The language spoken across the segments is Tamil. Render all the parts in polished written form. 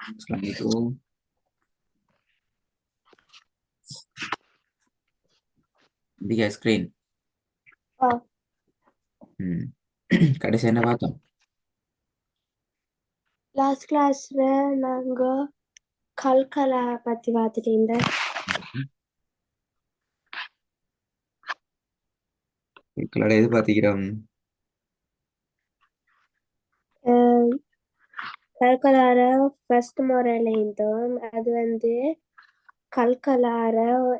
Assalamualaikum. Tiga screen. Hmm. கடைசி என்ன பார்த்தோம்? லாஸ்ட் கிளாஸ்ல நாங்க கல்கலா பத்தி பார்த்துட்டு இருந்தேன். இதுக்குள்ளாட எது பார்த்திக்கிறோம்? கல்கலார ஃபர்ஸ்ட் முறையில இருந்தோம். அது கல்கலார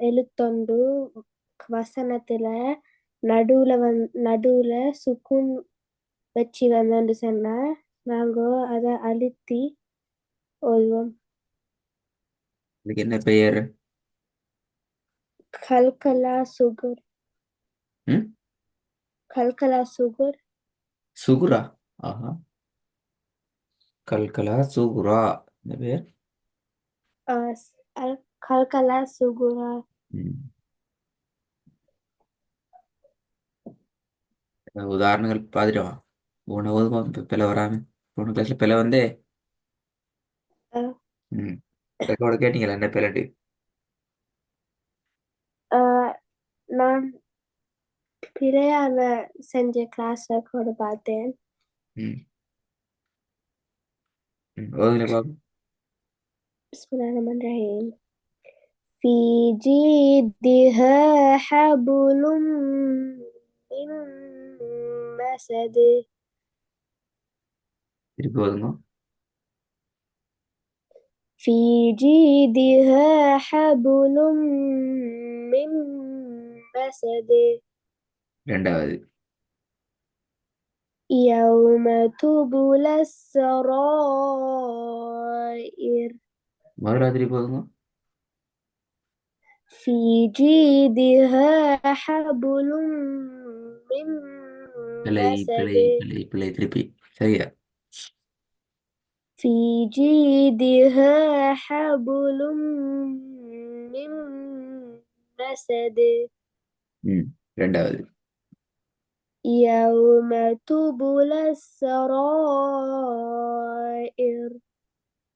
எழுத்தொண்டு வசனத்துல நடுவுல சுக்குன் வச்சு வந்தோன்னு சொன்னா நாங்க அதை அழுத்தி ஓதுவோம். இதுக்கு என்ன பெயர்? கல்கலா சுகுர். ம்? கல்கலா சுகுர். சுகுரா. ஆஹா. கல்கலா சுகுரா இந்த பேர். கல்கலா சுகுரா. ம். உதாரணங்கள் பார்த்துட்டோம். உணவு பிள்ளை வராம போன கிளாஸ்ல பிள்ளை வந்தே. அஹ், ம். ரெக்கார்டு கேட்டீங்களா என்ன பிள்ளைட்டு? அஹ், நான் பிழையான செஞ்ச கிளாஸ் ரெக்கார்டு பார்த்தேன். ம். ஓதுங்க பாப்போம். பிஸ்மில்லாஹிர்ரஹ்மானிர்ரஹீம். في جيدها حبل من مسد. திருப்பி ஓதுங்க. في جيدها حبل من مسد. ரெண்டாவது. يوم تبلى السرائر. முதல்ல திருப்பி ஓதுங்க. في جيدها حبل من பிழை مسد. பிழை பிழை பிழை திருப்பி. சரியா? في جيدها حبل من مسد. ம். ரெண்டாவது. يوم تبلى السرائر.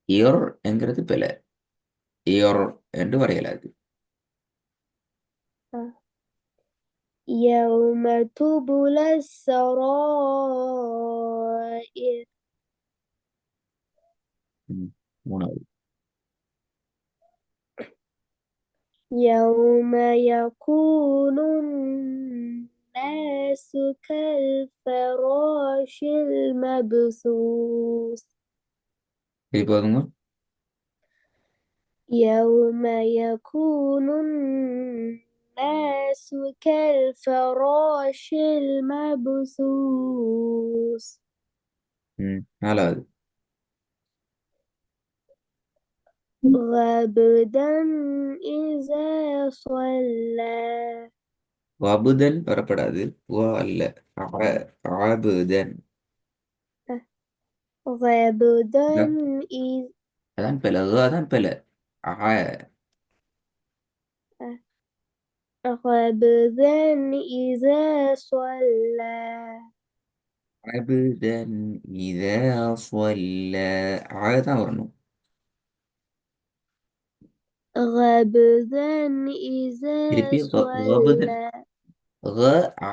இயர் என்கிறது பிழை. இயர் என்று வரையலாது. يوم تبلى السرائر. ம். மூணாவது. يوم يكون الناس كالفراش المبثوث. திருப்பி ஓதுங்க. يوم يكون الناس كالفراش المبثوث. ம். நாலாவது. غبدا إذا صلى. வபுதன் வரப்படாது. வா அல்ல. ஆபுதன். غبدا إذا அதான் பிழை. அதான் பிழை. ஆ غبدا إذا صلى. அபுதன் இதா சொல்ல தான் வரணும். غبدا إذا திருப்பி வபுதன். صلى. ஆ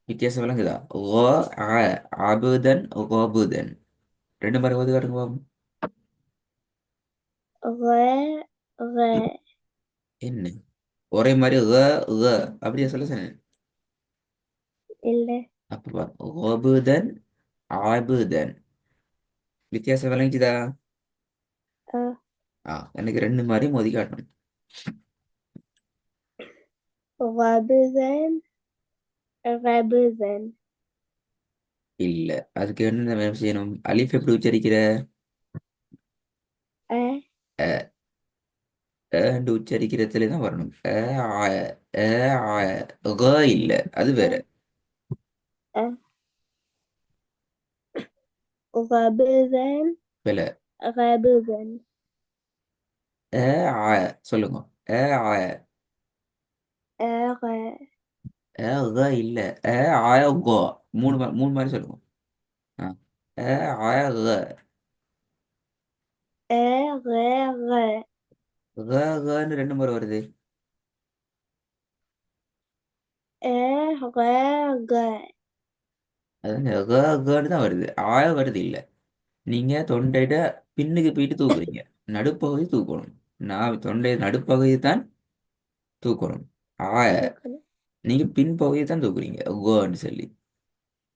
வித்தியாசம் விளங்குதா? ஆ அபுதன் வபுதன் ரெண்டு மாதிரி ஓதி காட்டுங்க பாப்போம். غ غ என்ன ஒரே மாதிரி அப்படியே சொல்ல சொன்னேன். இல்ல. அப்ப வபுதன் ஆபுதன் வித்தியாசம் விளங்கிச்சுதா? எனக்கு ரெண்டு மாதிரி மோதி காட்டணும். غبدا غبدا. இல்ல, அதுக்கு என்ன செய்யணும்? அலிஃப் எப்படி உச்சரிக்கிற? أ என்று உச்சரிக்கிறதுல தான் வரணும். இல்ல, அது வேற. أ غبدا வேல. غبدا. சொல்லுங்க. அ ஆ أغ இல்ல. அ ஆ கோ மூணு மாதிரி சொல்லுங்க. ஆ. அ ஆ غ ன்னு ரெண்டு முறை வருது. غ غ அதாங்க ன்னு தான் வருது. வருது இல்ல. நீங்க தொண்டையிட பின்னுக்கு போயிட்டு தூக்குறீங்க. நடுப்பகுதி தூக்கணும். நான் தொண்டை நடுப்பகுதி தான் தூக்கணும். ஆய நீங்க பின்பகுதியை தான் தூக்குறீங்க. ன்னு சொல்லி.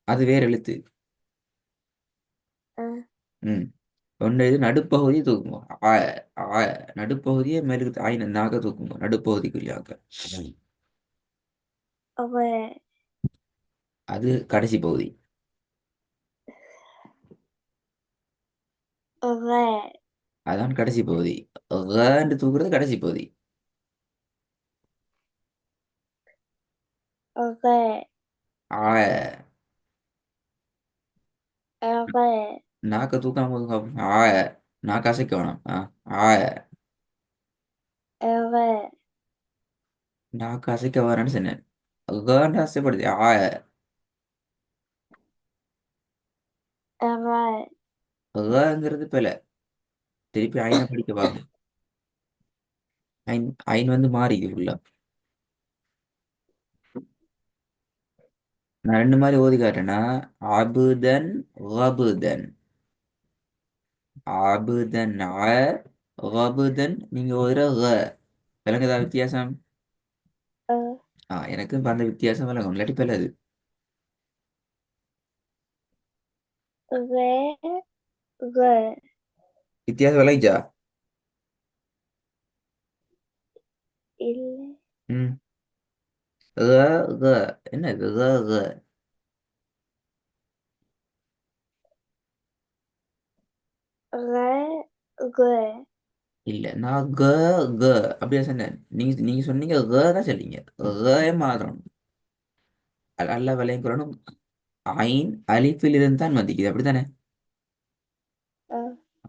அது வேற எழுத்து. ம். தொண்டை இது நடுப்பகுதி தூக்குங்க. ஆய ஆய நடுப்பகுதியை மேலுக்கு ஆயின நாக்க தூக்குங்க. நடுப்பகுதிக்குள்ளாக்க. غ அது கடைசி பகுதி. غ அதான் கடைசி பகுதி. ன்னு தூக்குறது கடைசி பகுதி. غ ஆய غ நாக்க தூக்காம தூக்காம. ஆய நாக்க அசைக்க வேணாம். ஆய غ நாக்க அசைக்க வேணாம்னு சொன்னேன். ன்னு அசைப்படுது. ஆய غ ங்கிறது பிழை. திருப்பி ஐனை படிக்க பார்க்கணும். ஐன் ஐன் வந்து மாறிக்குது உள்ள. நான் ரெண்டு மாதிரி ஓதி காட்டுறேன்னா அபுதன் ரபுதன். அபுதன் ரபுதன் நீங்க ஒரு விளங்குதா வித்தியாசம்? எனக்கு இப்ப அந்த வித்தியாசம் விளங்கும். இல்லாட்டி பிள்ளை غ غ வித்தியாசம் விளைஞ்சா? இல்ல ம் க என்ன இது غ غ இல்ல நான் க அப்படியே சொன்னேன். நீங்க நீங்க சொன்னீங்க தான் சொன்னீங்க. மாறணும். அல்ல விளையங்குறனும். ஐன் அலிஃபில் இருந்து தான் வந்திக்குது அப்படித்தானே?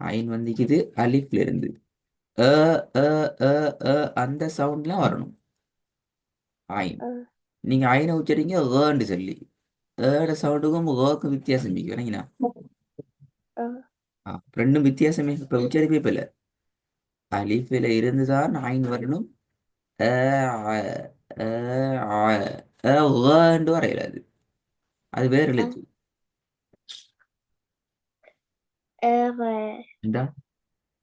ஐன் வந்திக்குது அலிஃப்ல இருந்து. அ அ அ அ அந்த சவுண்ட்லாம் வரணும். ஐன் நீங்க ஐனை உச்சரிங்க ஏன்னு சொல்லி. சவுண்டுக்கும் க்கும் வித்தியாசம் இருக்கு. வேணீங்களா? ரெண்டும் வித்தியாசமே. இப்ப உச்சரிப்பே இப்ப இல்ல. அலிஃபில இருந்து தான் ஐன் வரணும். அ ஆ, அ ஆ, ன்னு வரையில அது. அது வேற எழுத்து. غ இந்தா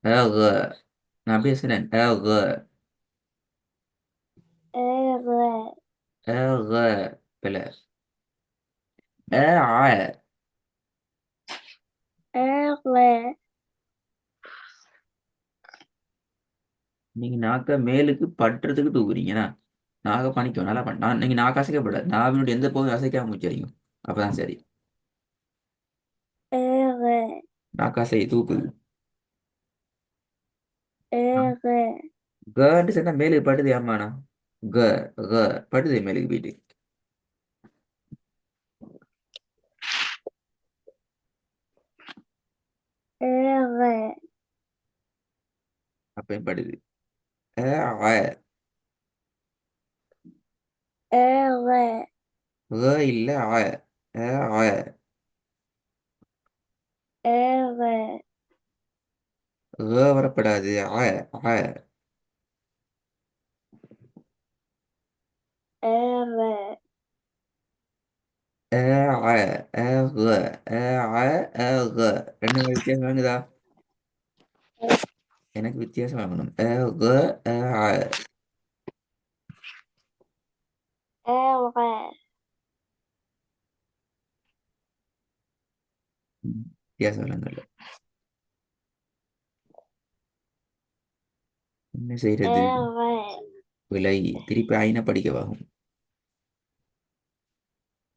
க. நான் பேசுறேன். غ க பில. ஆ غ நீங்க நாக்க மேலுக்கு பட்டுறதுக்கு தூக்குறீங்கன்னா நாக பணிக்கும் நல்லா நான் நீங்க நாக்க அசைக்கப்படாது. நாவினுடைய எந்த பகுதியும் அசைக்காம உச்சரிக்கும். அப்பதான் சரி. غ நாக்காசை தூக்குது. غ கன்னு சொன்னா மேலுக்கு பட்டுது. ஏமாண்ணா க க பட்டுது மேலுக்கு போயிட்டு. غ அப்பயும் படுது. ஆ غ இல்ல ஆ ஆ غ வரப்படாது. ஆ غ ஆ க ஆ க ரெண்டு வித்தியாசம் வாங்குதா? எனக்கு வித்தியாசம் வாங்கணும். க ஆ غ வித்தியாசம் விலங்கல்ல. என்ன செய்யறது? غ விலை திருப்பி ஐனை படிக்கவாகும்.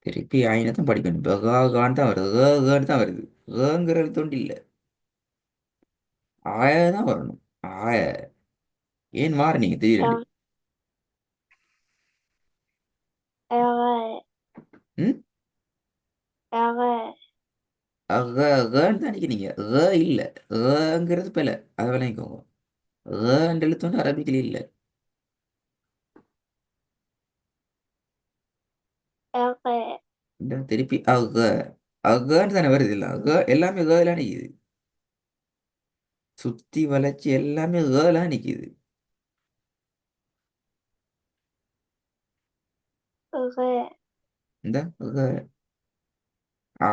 திருப்பி ஐனை தான் படிக்கணும். இப்போ கான்னு தான் வருது. ஏன்னு தான் வருது. ஏங்கிற எழுத்தொண்டு இல்லை. ஆய தான் வரணும். ஆய ஏன் மாறினீங்க திடீரெண்டு? غ ம் غ அகன்னு தான் நினைக்கிறீங்க. இல்ல. ஏங்கிறது பில. அதை விளங்கிக்கோங்க. ஏன்ற எழுத்தொண்டு அரபிக்கில் இல்லை. غ இந்த திருப்பி அகன்னு தானே வருது. இல்லை எல்லாமே ஏல நினைக்குது. சுத்தி வளைச்சி எல்லாமே ஏழா நிக்குது. rê, இந்த ஆ.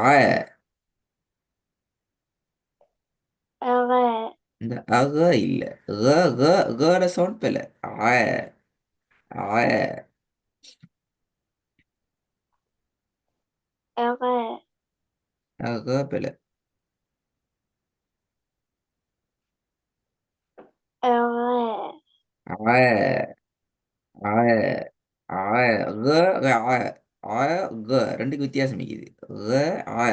rê, இந்த இல்ல. சவுண்ட் பெல. ஆ. ஆ. rê, பெல. rê, ஆ. ஆ. ஆ. க ஆ. ஆ. ரெண்டுக்கு வித்தியாசம் இருக்குது. ஆ.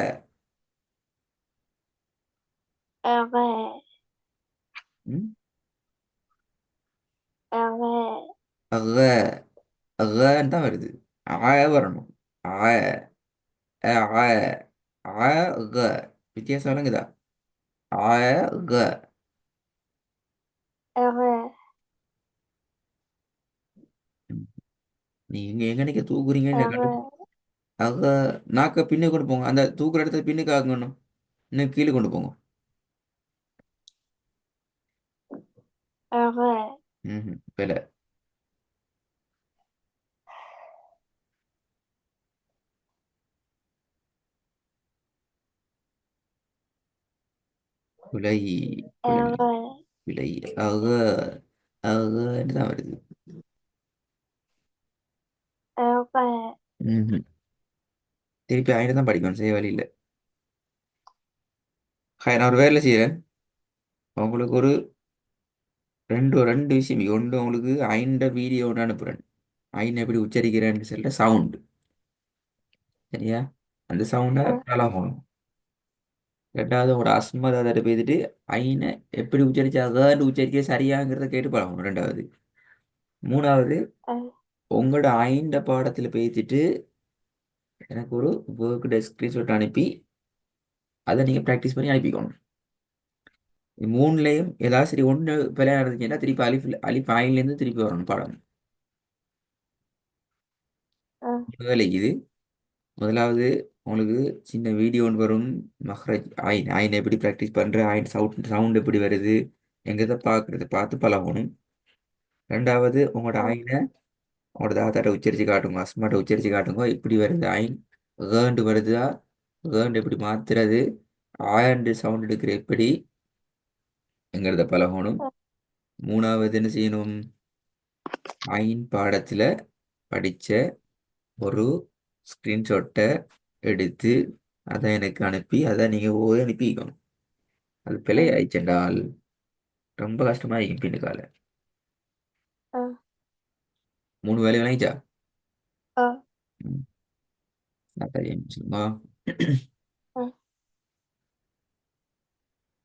rê, ம். rê, க ன்னு தான் வருது. ஆ வரணும். ஆ. ஆ. ஆ. க வித்தியாசம் விளங்குதா? ஆ. க. rê, ம். நீங்க எங்க நிக்க தூக்குறீங்கன்னு கண்டு. rê, அக நாக்க பின்னுக்கு கொண்டு போங்க. அந்த தூக்குற இடத்துல பின்னுக்கு ஆகணும். இன்னும் கீழே கொண்டு போங்க. rê, பிழை. பிழை. பிழை. rê, பிழை. அக அகன்னு தான் வருது. rê, ம்ஹும். திருப்பி ஆயிரம் தான் படிக்கணும். செய்ய வழி இல்லை. ஹாய், நான் ஒரு வேலை செய்கிறேன். உங்களுக்கு ஒரு ரெண்டு விஷயம். ஒன்று உங்களுக்கு ஐந்த வீடியோ ஒன்று அனுப்புகிறேன். ஐன் எப்படி உச்சரிக்கிறேன்னு சொல்லிட்டு சவுண்டு. சரியா? அந்த சவுண்டை நல்லா போகணும். ரெண்டாவது உங்களோட அஸ்மதாத பேசிட்டு ஐனை எப்படி உச்சரிச்சா அகன்னு உச்சரிக்க சரியாங்கிறத கேட்டு பழகணும். ரெண்டாவது. மூணாவது, rê, உங்களோட ஐந்த பாடத்தில் பேசிட்டு எனக்கு ஒரு ஒர்க் ஸ்கிரீன்ஷாட் அனுப்பி அதை நீங்கள் ப்ராக்டிஸ் பண்ணி அனுப்பிக்கணும். இது மூணுலேயும் ஏதாவது சரி ஒன்று பிள்ளையா இருந்துச்சுன்னா திருப்பி அலிஃப் ஆயிலேருந்து திருப்பி வரணும் பாடம். வேலை இது. முதலாவது உங்களுக்கு சின்ன வீடியோ ஒன்று வரும். மஹ்ரஜ் ஆயின் ஆயின் எப்படி ப்ராக்டிஸ் பண்ணுற, ஆயின் சவுண்ட் எப்படி வருது எங்கிறத பார்க்குறத பார்த்து பழகணும். ரெண்டாவது, உங்களோட ஆயினை உங்களோட தாத்தாட்ட உச்சரித்து காட்டுங்க. அஸ்மாட்ட உச்சரித்து காட்டுங்க. இப்படி வருது ஆயின். ஏண்டு வருதா, ஏண்டு எப்படி மாத்துறது, ஆயண்டு சவுண்ட் எடுக்கிற எப்படி என்கிறத பழகணும். மூணாவது என்ன செய்யணும்? ஆயின் பாடத்தில் படித்த ஒரு ஸ்க்ரீன்ஷாட்டை எடுத்து அதை எனக்கு அனுப்பி அதை நீங்கள் ஓதி அனுப்பிக்கணும். அது பிழை ஆயிடுச்சென்றால் ரொம்ப கஷ்டமாக இருக்கும் பின்னுக்கால. மூணு வேலை விளங்கிச்சா? rê, ம். நான் தெரியும்.